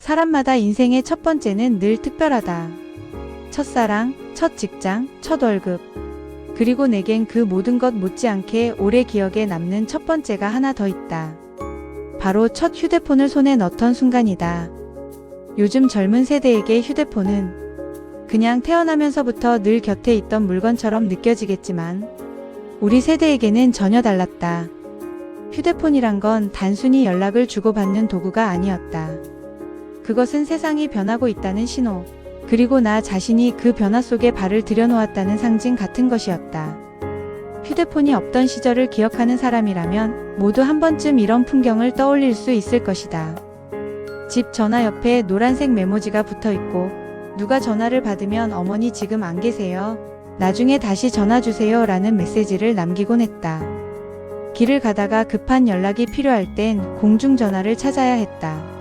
사람마다 인생의 첫 번째는 늘 특별하다. 첫사랑, 첫 직장, 첫 월급. 그리고 내겐 그 모든 것 못지않게 오래 기억에 남는 첫 번째가 하나 더 있다. 바로 첫 휴대폰을 손에 넣던 순간이다. 요즘 젊은 세대에게 휴대폰은 그냥 태어나면서부터 늘 곁에 있던 물건처럼 느껴지겠지만 우리 세대에게는 전혀 달랐다. 휴대폰이란 건 단순히 연락을 주고받는 도구가 아니었다. 그것은 세상이 변하고 있다는 신호, 그리고 나 자신이 그 변화 속에 발을 들여놓았다는 상징 같은 것이었다. 휴대폰이 없던 시절을 기억하는 사람이라면 모두 한 번쯤 이런 풍경을 떠올릴 수 있을 것이다. 집 전화 옆에 노란색 메모지가 붙어 있고 누가 전화를 받으면 어머니 지금 안 계세요. 나중에 다시 전화 주세요 라는 메시지를 남기곤 했다. 길을 가다가 급한 연락이 필요할 땐 공중전화를 찾아야 했다.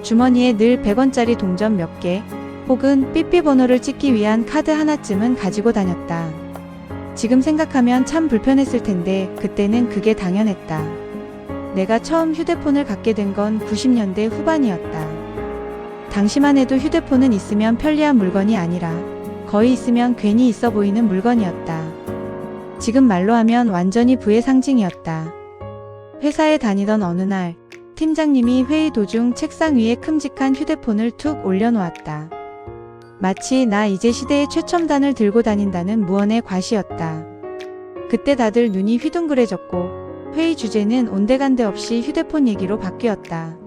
주머니에 늘 100원짜리 동전 몇 개, 혹은 삐삐 번호를 찍기 위한 카드 하나쯤은 가지고 다녔다. 지금 생각하면 참 불편했을 텐데 그때는 그게 당연했다. 내가 처음 휴대폰을 갖게 된 건 90년대 후반이었다. 당시만 해도 휴대폰은 있으면 편리한 물건이 아니라 거의 있으면 괜히 있어 보이는 물건이었다. 지금 말로 하면 완전히 부의 상징이었다. 회사에 다니던 어느 날 팀장님이 회의 도중 책상 위에 큼직한 휴대폰을 툭 올려놓았다. 마치 나 이제 시대의 최첨단을 들고 다닌다는 무언의 과시였다. 그때 다들 눈이 휘둥그레졌고 회의 주제는 온데간데 없이 휴대폰 얘기로 바뀌었다.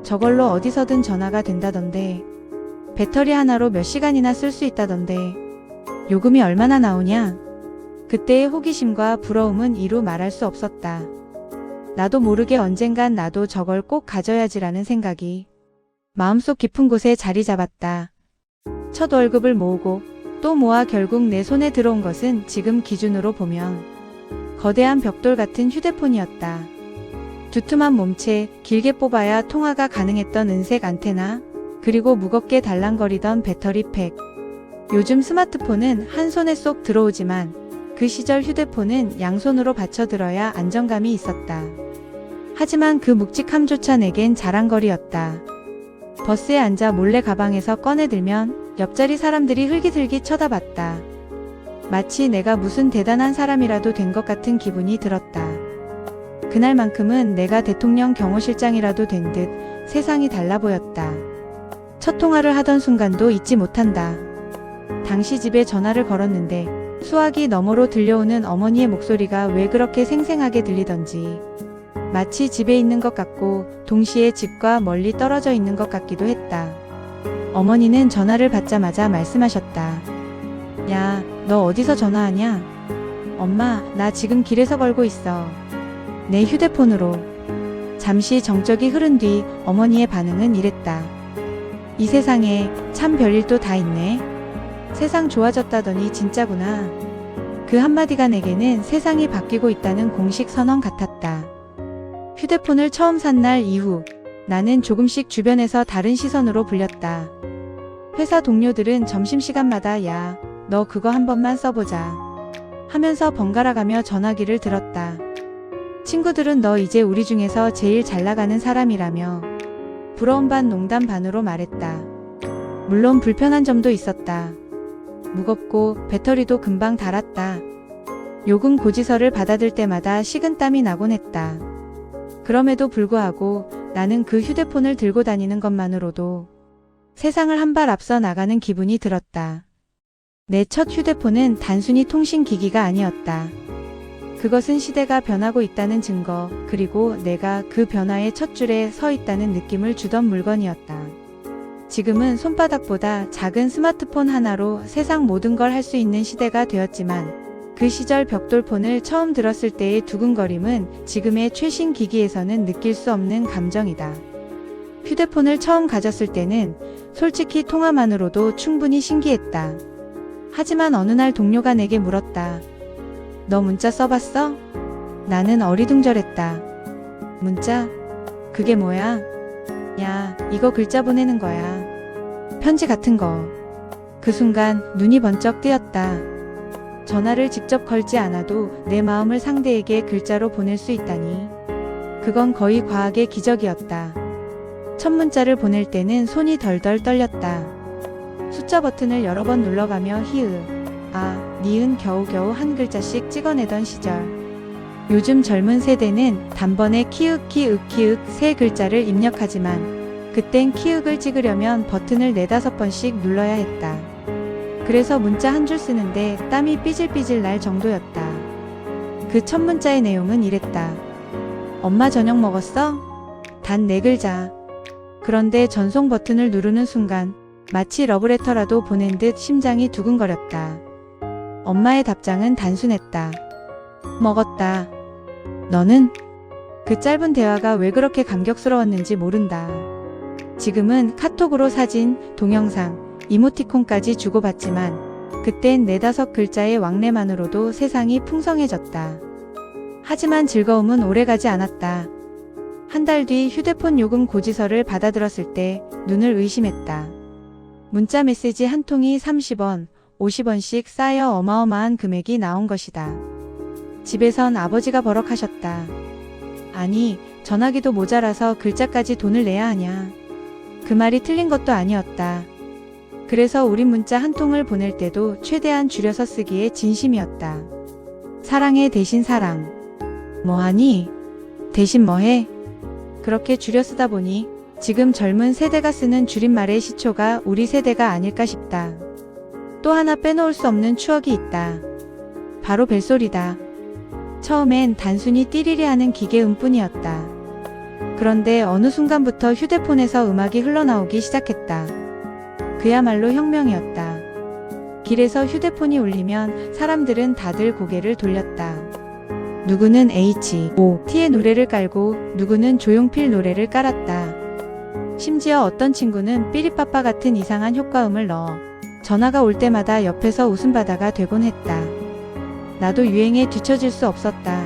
저걸로 어디서든 전화가 된다던데, 배터리 하나로 몇 시간이나 쓸 수 있다던데, 요금이 얼마나 나오냐? 그때의 호기심과 부러움은 이루 말할 수 없었다. 나도 모르게 언젠간 나도 저걸 꼭 가져야지라는 생각이 마음속 깊은 곳에 자리 잡았다. 첫 월급을 모으고 또 모아 결국 내 손에 들어온 것은 지금 기준으로 보면 거대한 벽돌 같은 휴대폰이었다. 두툼한 몸체, 길게 뽑아야 통화가 가능했던 은색 안테나, 그리고 무겁게 달랑거리던 배터리 팩. 요즘 스마트폰은 한 손에 쏙 들어오지만 그 시절 휴대폰은 양손으로 받쳐들어야 안정감이 있었다. 하지만 그 묵직함조차 내겐 자랑거리였다. 버스에 앉아 몰래 가방에서 꺼내들면 옆자리 사람들이 흘깃흘깃 쳐다봤다. 마치 내가 무슨 대단한 사람이라도 된 것 같은 기분이 들었다. 그날만큼은 내가 대통령 경호실장이라도 된 듯 세상이 달라 보였다. 첫 통화를 하던 순간도 잊지 못한다. 당시 집에 전화를 걸었는데 수화기 너머로 들려오는 어머니의 목소리가 왜 그렇게 생생하게 들리던지 마치 집에 있는 것 같고 동시에 집과 멀리 떨어져 있는 것 같기도 했다. 어머니는 전화를 받자마자 말씀하셨다. 야, 너 어디서 전화하냐? 엄마, 나 지금 길에서 걸고 있어. 내 휴대폰으로. 잠시 정적이 흐른 뒤 어머니의 반응은 이랬다. 이 세상에 참 별일도 다 있네. 세상 좋아졌다더니 진짜구나. 그 한마디가 내게는 세상이 바뀌고 있다는 공식 선언 같았다. 휴대폰을 처음 산 날 이후 나는 조금씩 주변에서 다른 시선으로 불렸다. 회사 동료들은 점심시간마다 야, 너 그거 한 번만 써보자 하면서 번갈아가며 전화기를 들었다. 친구들은 너 이제 우리 중에서 제일 잘 나가는 사람이라며 부러움 반 농담 반으로 말했다. 물론 불편한 점도 있었다. 무겁고 배터리도 금방 닳았다. 요금 고지서를 받아들 때마다 식은땀이 나곤 했다. 그럼에도 불구하고 나는 그 휴대폰을 들고 다니는 것만으로도 세상을 한 발 앞서 나가는 기분이 들었다. 내 첫 휴대폰은 단순히 통신기기가 아니었다. 그것은 시대가 변하고 있다는 증거, 그리고 내가 그 변화의 첫 줄에 서 있다는 느낌을 주던 물건이었다. 지금은 손바닥보다 작은 스마트폰 하나로 세상 모든 걸 할 수 있는 시대가 되었지만 그 시절 벽돌폰을 처음 들었을 때의 두근거림은 지금의 최신 기기에서는 느낄 수 없는 감정이다. 휴대폰을 처음 가졌을 때는 솔직히 통화만으로도 충분히 신기했다. 하지만 어느 날 동료가 내게 물었다. 너 문자 써봤어? 나는 어리둥절했다. 문자? 그게 뭐야? 야, 이거 글자 보내는 거야. 편지 같은 거. 그 순간 눈이 번쩍 뜨였다. 전화를 직접 걸지 않아도 내 마음을 상대에게 글자로 보낼 수 있다니. 그건 거의 과학의 기적이었다. 첫 문자를 보낼 때는 손이 덜덜 떨렸다. 숫자 버튼을 여러 번 눌러가며 히읗, 아, 니은 겨우겨우 한 글자씩 찍어내던 시절. 요즘 젊은 세대는 단번에 키읔 세 글자를 입력하지만 그땐 키읔을 찍으려면 버튼을 4-5번씩 눌러야 했다. 그래서 문자 한 줄 쓰는데 땀이 삐질삐질 날 정도였다. 그 첫 문자의 내용은 이랬다. 엄마 저녁 먹었어? 단 4글자. 그런데 전송 버튼을 누르는 순간 마치 러브레터라도 보낸 듯 심장이 두근거렸다. 엄마의 답장은 단순했다. 먹었다. 너는? 그 짧은 대화가 왜 그렇게 감격스러웠는지 모른다. 지금은 카톡으로 사진, 동영상, 이모티콘까지 주고받지만 그땐 4-5글자의 왕래만으로도 세상이 풍성해졌다. 하지만 즐거움은 오래가지 않았다. 한 달 뒤 휴대폰 요금 고지서를 받아들었을 때 눈을 의심했다. 문자 메시지 한 통이 30원, 50원씩 쌓여 어마어마한 금액이 나온 것이다. 집에선 아버지가 버럭하셨다. 아니, 전화기도 모자라서 글자까지 돈을 내야 하냐. 그 말이 틀린 것도 아니었다. 그래서 우리 문자 한 통을 보낼 때도 최대한 줄여서 쓰기에 진심이었다. 사랑해 대신 사랑. 뭐하니? 대신 뭐해? 그렇게 줄여 쓰다 보니 지금 젊은 세대가 쓰는 줄임말의 시초가 우리 세대가 아닐까 싶다. 또 하나 빼놓을 수 없는 추억이 있다. 바로 벨소리다. 처음엔 단순히 띠리리 하는 기계음뿐이었다. 그런데 어느 순간부터 휴대폰에서 음악이 흘러나오기 시작했다. 그야말로 혁명이었다. 길에서 휴대폰이 울리면 사람들은 다들 고개를 돌렸다. 누구는 H.O.T의 노래를 깔고 누구는 조용필 노래를 깔았다. 심지어 어떤 친구는 삐리빠빠 같은 이상한 효과음을 넣어 전화가 올 때마다 옆에서 웃음바다가 되곤 했다. 나도 유행에 뒤처질 수 없었다.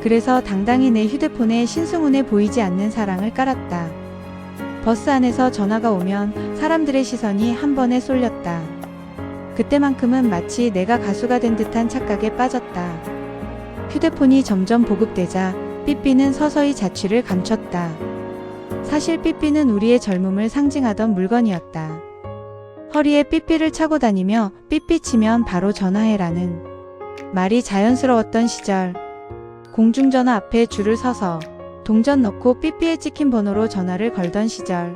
그래서 당당히 내 휴대폰에 신승훈의 보이지 않는 사랑을 깔았다. 버스 안에서 전화가 오면 사람들의 시선이 한 번에 쏠렸다. 그때만큼은 마치 내가 가수가 된 듯한 착각에 빠졌다. 휴대폰이 점점 보급되자 삐삐는 서서히 자취를 감췄다. 사실 삐삐는 우리의 젊음을 상징하던 물건이었다. 허리에 삐삐를 차고 다니며 삐삐 치면 바로 전화해라는 말이 자연스러웠던 시절. 공중전화 앞에 줄을 서서 동전 넣고 삐삐에 찍힌 번호로 전화를 걸던 시절.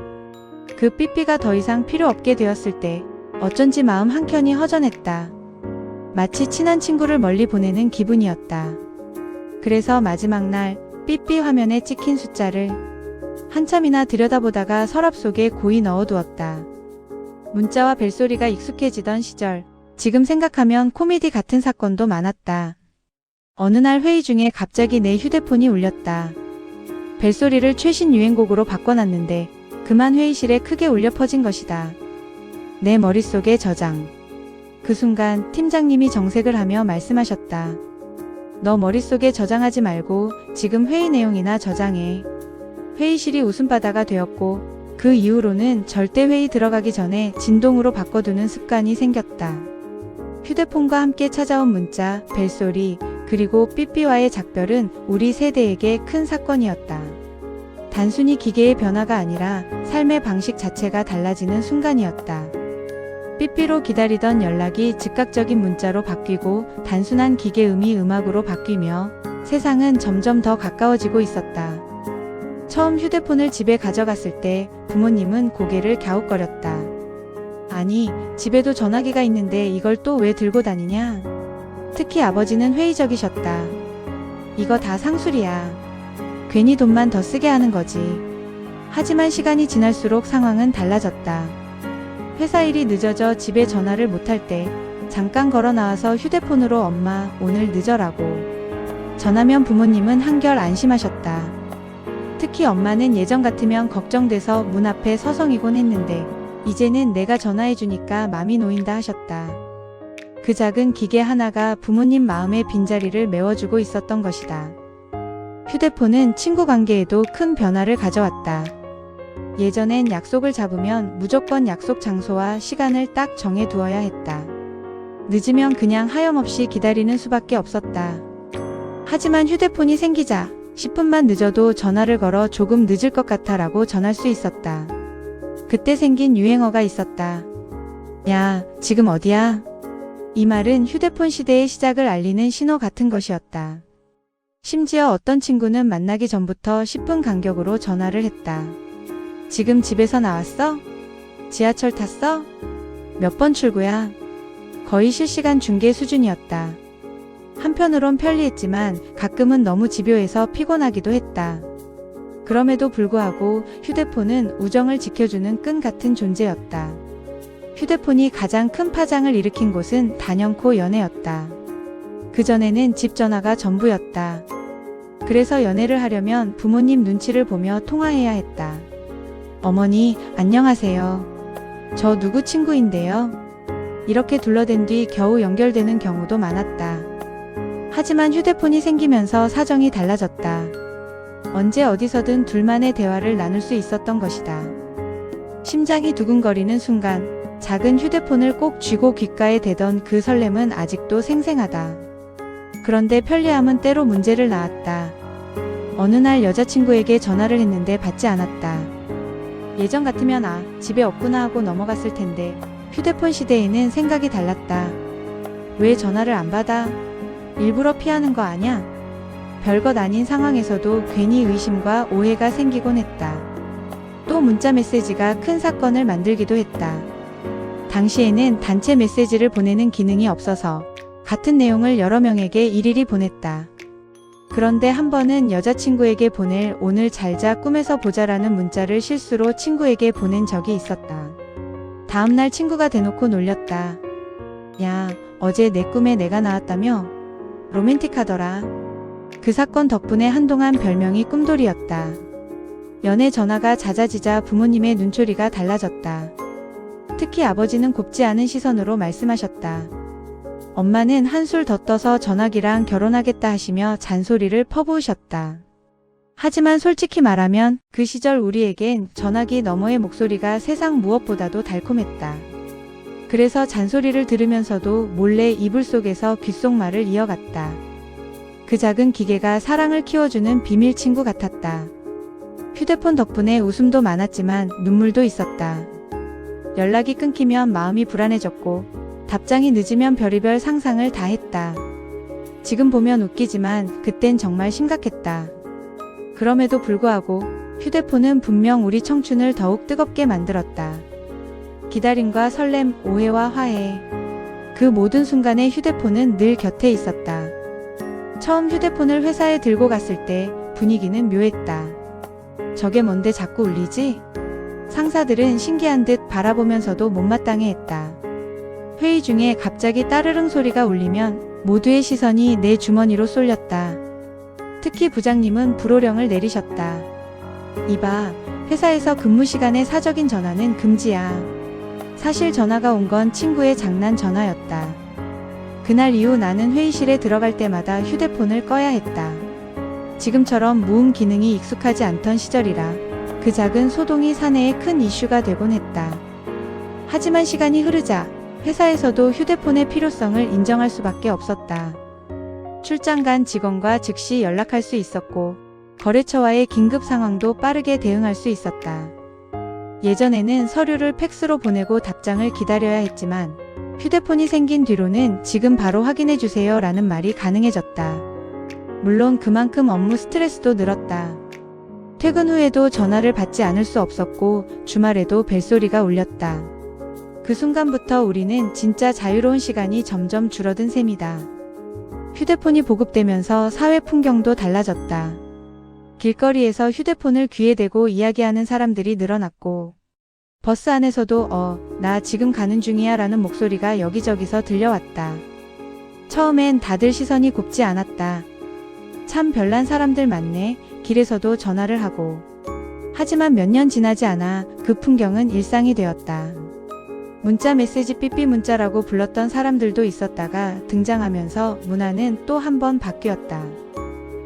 그 삐삐가 더 이상 필요 없게 되었을 때 어쩐지 마음 한켠이 허전했다. 마치 친한 친구를 멀리 보내는 기분이었다. 그래서 마지막 날 삐삐 화면에 찍힌 숫자를 한참이나 들여다보다가 서랍 속에 고이 넣어두었다. 문자와 벨소리가 익숙해지던 시절. 지금 생각하면 코미디 같은 사건도 많았다. 어느 날 회의 중에 갑자기 내 휴대폰이 울렸다. 벨소리를 최신 유행곡으로 바꿔놨는데 그만 회의실에 크게 울려 퍼진 것이다. 내 머릿속에 저장. 그 순간 팀장님이 정색을 하며 말씀하셨다. 너 머릿속에 저장하지 말고 지금 회의 내용이나 저장해. 회의실이 웃음바다가 되었고 그 이후로는 절대 회의 들어가기 전에 진동으로 바꿔두는 습관이 생겼다. 휴대폰과 함께 찾아온 문자, 벨소리, 그리고 삐삐와의 작별은 우리 세대에게 큰 사건이었다. 단순히 기계의 변화가 아니라 삶의 방식 자체가 달라지는 순간이었다. 삐삐로 기다리던 연락이 즉각적인 문자로 바뀌고 단순한 기계음이 음악으로 바뀌며 세상은 점점 더 가까워지고 있었다. 처음 휴대폰을 집에 가져갔을 때 부모님은 고개를 갸웃거렸다. 아니, 집에도 전화기가 있는데 이걸 또 왜 들고 다니냐? 특히 아버지는 회의적이셨다. 이거 다 상술이야. 괜히 돈만 더 쓰게 하는 거지. 하지만 시간이 지날수록 상황은 달라졌다. 회사 일이 늦어져 집에 전화를 못할 때 잠깐 걸어 나와서 휴대폰으로 엄마, 오늘 늦어라고 전하면 부모님은 한결 안심하셨다. 특히 엄마는 예전 같으면 걱정돼서 문 앞에 서성이곤 했는데 이제는 내가 전화해주니까 맘이 놓인다 하셨다. 그 작은 기계 하나가 부모님 마음의 빈자리를 메워주고 있었던 것이다. 휴대폰은 친구 관계에도 큰 변화를 가져왔다. 예전엔 약속을 잡으면 무조건 약속 장소와 시간을 딱 정해두어야 했다. 늦으면 그냥 하염없이 기다리는 수밖에 없었다. 하지만 휴대폰이 생기자 10분만 늦어도 전화를 걸어 조금 늦을 것 같아 라고 전할 수 있었다. 그때 생긴 유행어가 있었다. 야, 지금 어디야? 이 말은 휴대폰 시대의 시작을 알리는 신호 같은 것이었다. 심지어 어떤 친구는 만나기 전부터 10분 간격으로 전화를 했다. 지금 집에서 나왔어? 지하철 탔어? 몇 번 출구야? 거의 실시간 중계 수준이었다. 한편으론 편리했지만 가끔은 너무 집요해서 피곤하기도 했다. 그럼에도 불구하고 휴대폰은 우정을 지켜주는 끈 같은 존재였다. 휴대폰이 가장 큰 파장을 일으킨 곳은 단연코 연애였다. 그전에는 집 전화가 전부였다. 그래서 연애를 하려면 부모님 눈치를 보며 통화해야 했다. 어머니, 안녕하세요. 저 누구 친구인데요. 이렇게 둘러댄 뒤 겨우 연결되는 경우도 많았다. 하지만 휴대폰이 생기면서 사정이 달라졌다. 언제 어디서든 둘만의 대화를 나눌 수 있었던 것이다. 심장이 두근거리는 순간, 작은 휴대폰을 꼭 쥐고 귓가에 대던 그 설렘은 아직도 생생하다. 그런데 편리함은 때로 문제를 낳았다. 어느 날 여자친구에게 전화를 했는데 받지 않았다. 예전 같으면 집에 없구나 하고 넘어갔을 텐데 휴대폰 시대에는 생각이 달랐다. 왜 전화를 안 받아? 일부러 피하는 거 아냐? 별것 아닌 상황에서도 괜히 의심과 오해가 생기곤 했다. 또 문자 메시지가 큰 사건을 만들기도 했다. 당시에는 단체 메시지를 보내는 기능이 없어서 같은 내용을 여러 명에게 일일이 보냈다. 그런데 한 번은 여자친구에게 보낼 오늘 잘자 꿈에서 보자라는 문자를 실수로 친구에게 보낸 적이 있었다. 다음날 친구가 대놓고 놀렸다. 야, 어제 내 꿈에 내가 나왔다며? 로맨틱하더라. 그 사건 덕분에 한동안 별명이 꿈돌이였다. 연애 전화가 잦아지자 부모님의 눈초리가 달라졌다. 특히 아버지는 곱지 않은 시선으로 말씀하셨다. 엄마는 한술 더 떠서 전화기랑 결혼하겠다 하시며 잔소리를 퍼부으셨다. 하지만 솔직히 말하면 그 시절 우리에겐 전화기 너머의 목소리가 세상 무엇보다도 달콤했다. 그래서 잔소리를 들으면서도 몰래 이불 속에서 귓속말을 이어갔다. 그 작은 기계가 사랑을 키워주는 비밀 친구 같았다. 휴대폰 덕분에 웃음도 많았지만 눈물도 있었다. 연락이 끊기면 마음이 불안해졌고 답장이 늦으면 별의별 상상을 다 했다. 지금 보면 웃기지만 그땐 정말 심각했다. 그럼에도 불구하고 휴대폰은 분명 우리 청춘을 더욱 뜨겁게 만들었다. 기다림과 설렘, 오해와 화해. 그 모든 순간에 휴대폰은 늘 곁에 있었다. 처음 휴대폰을 회사에 들고 갔을 때 분위기는 묘했다. 저게 뭔데 자꾸 울리지? 상사들은 신기한 듯 바라보면서도 못마땅해 했다. 회의 중에 갑자기 따르릉 소리가 울리면 모두의 시선이 내 주머니로 쏠렸다. 특히 부장님은 불호령을 내리셨다. 이봐, 회사에서 근무 시간에 사적인 전화는 금지야. 사실 전화가 온 건 친구의 장난 전화였다. 그날 이후 나는 회의실에 들어갈 때마다 휴대폰을 꺼야 했다. 지금처럼 무음 기능이 익숙하지 않던 시절이라 그 작은 소동이 사내에 큰 이슈가 되곤 했다. 하지만 시간이 흐르자 회사에서도 휴대폰의 필요성을 인정할 수밖에 없었다. 출장 간 직원과 즉시 연락할 수 있었고 거래처와의 긴급 상황도 빠르게 대응할 수 있었다. 예전에는 서류를 팩스로 보내고 답장을 기다려야 했지만 휴대폰이 생긴 뒤로는 지금 바로 확인해주세요 라는 말이 가능해졌다. 물론 그만큼 업무 스트레스도 늘었다. 퇴근 후에도 전화를 받지 않을 수 없었고 주말에도 벨소리가 울렸다. 그 순간부터 우리는 진짜 자유로운 시간이 점점 줄어든 셈이다. 휴대폰이 보급되면서 사회 풍경도 달라졌다. 길거리에서 휴대폰을 귀에 대고 이야기하는 사람들이 늘어났고 버스 안에서도 나 지금 가는 중이야 라는 목소리가 여기저기서 들려왔다. 처음엔 다들 시선이 곱지 않았다. 참 별난 사람들 많네. 길에서도 전화를 하고. 하지만 몇 년 지나지 않아 그 풍경은 일상이 되었다. 문자 메시지 삐삐 문자라고 불렀던 사람들도 있었다가 등장하면서 문화는 또 한 번 바뀌었다.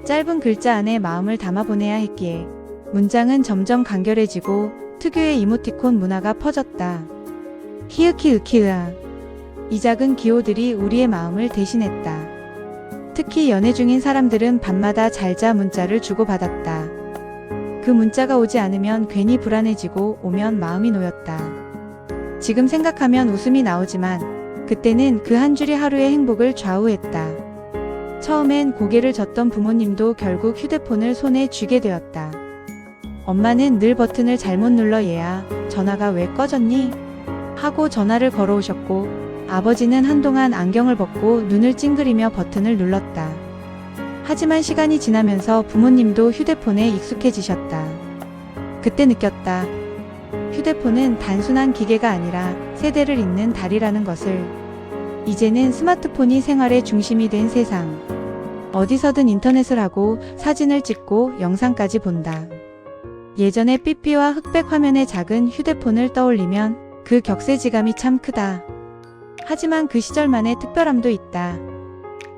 짧은 글자 안에 마음을 담아 보내야 했기에 문장은 점점 간결해지고 특유의 이모티콘 문화가 퍼졌다. 히읗히읗히읗. 이 작은 기호들이 우리의 마음을 대신했다. 특히 연애 중인 사람들은 밤마다 잘자 문자를 주고받았다. 그 문자가 오지 않으면 괜히 불안해지고 오면 마음이 놓였다. 지금 생각하면 웃음이 나오지만 그때는 그 한 줄이 하루의 행복을 좌우했다. 처음엔 고개를 젓던 부모님도 결국 휴대폰을 손에 쥐게 되었다. 엄마는 늘 버튼을 잘못 눌러 얘야, 전화가 왜 꺼졌니? 하고 전화를 걸어오셨고, 아버지는 한동안 안경을 벗고 눈을 찡그리며 버튼을 눌렀다. 하지만 시간이 지나면서 부모님도 휴대폰에 익숙해지셨다. 그때 느꼈다. 휴대폰은 단순한 기계가 아니라 세대를 잇는 달이라는 것을. 이제는 스마트폰이 생활의 중심이 된 세상. 어디서든 인터넷을 하고 사진을 찍고 영상까지 본다. 예전에 삐삐와 흑백 화면의 작은 휴대폰을 떠올리면 그 격세지감이 참 크다. 하지만 그 시절만의 특별함도 있다.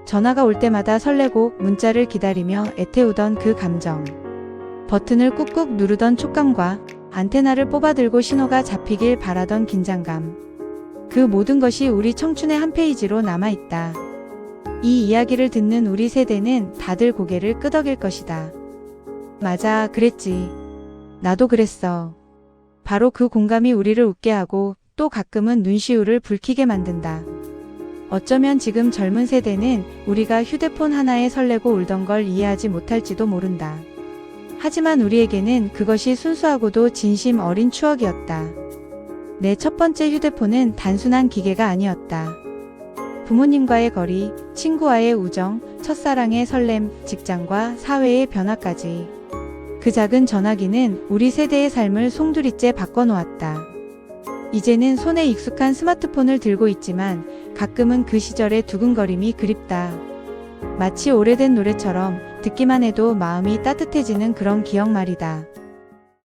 전화가 올 때마다 설레고 문자를 기다리며 애태우던 그 감정. 버튼을 꾹꾹 누르던 촉감과 안테나를 뽑아들고 신호가 잡히길 바라던 긴장감. 그 모든 것이 우리 청춘의 한 페이지로 남아있다. 이 이야기를 듣는 우리 세대는 다들 고개를 끄덕일 것이다. 맞아, 그랬지. 나도 그랬어. 바로 그 공감이 우리를 웃게 하고 또 가끔은 눈시울을 붉히게 만든다. 어쩌면 지금 젊은 세대는 우리가 휴대폰 하나에 설레고 울던 걸 이해하지 못할지도 모른다. 하지만 우리에게는 그것이 순수하고도 진심 어린 추억이었다. 내 첫 번째 휴대폰은 단순한 기계가 아니었다. 부모님과의 거리, 친구와의 우정, 첫사랑의 설렘, 직장과 사회의 변화까지. 그 작은 전화기는 우리 세대의 삶을 송두리째 바꿔놓았다. 이제는 손에 익숙한 스마트폰을 들고 있지만 가끔은 그 시절의 두근거림이 그립다. 마치 오래된 노래처럼 듣기만 해도 마음이 따뜻해지는 그런 기억 말이다.